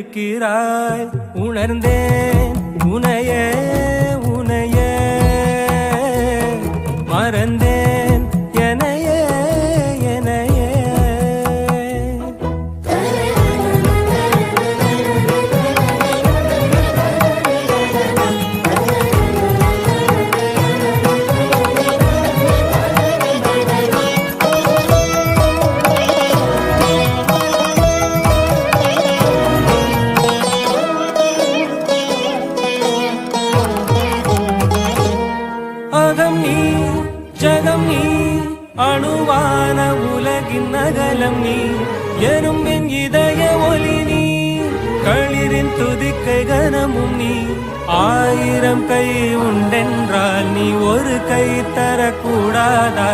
இருக்கிறாய். உணர்ந்தேன் உனையே உனையே, மறந்தேன் எனையே எனையே. அகம் நீ ஜகம் நீ, அணுவான உலகின் அகலம் நீ, எறும்பின் இதய ஒலி நீ, களிரின் துதிக்கை கனமும் நீ. 1000 கை உண்டென்றால் நீ ஒரு கை தரக்கூடாதா?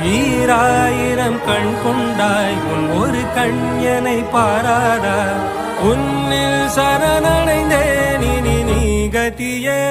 1000 கண் கொண்டாய் உன் ஒரு கண்யனை பாராதா? உன்னில் சரணடைந்தேன் இனி நீ கதியே.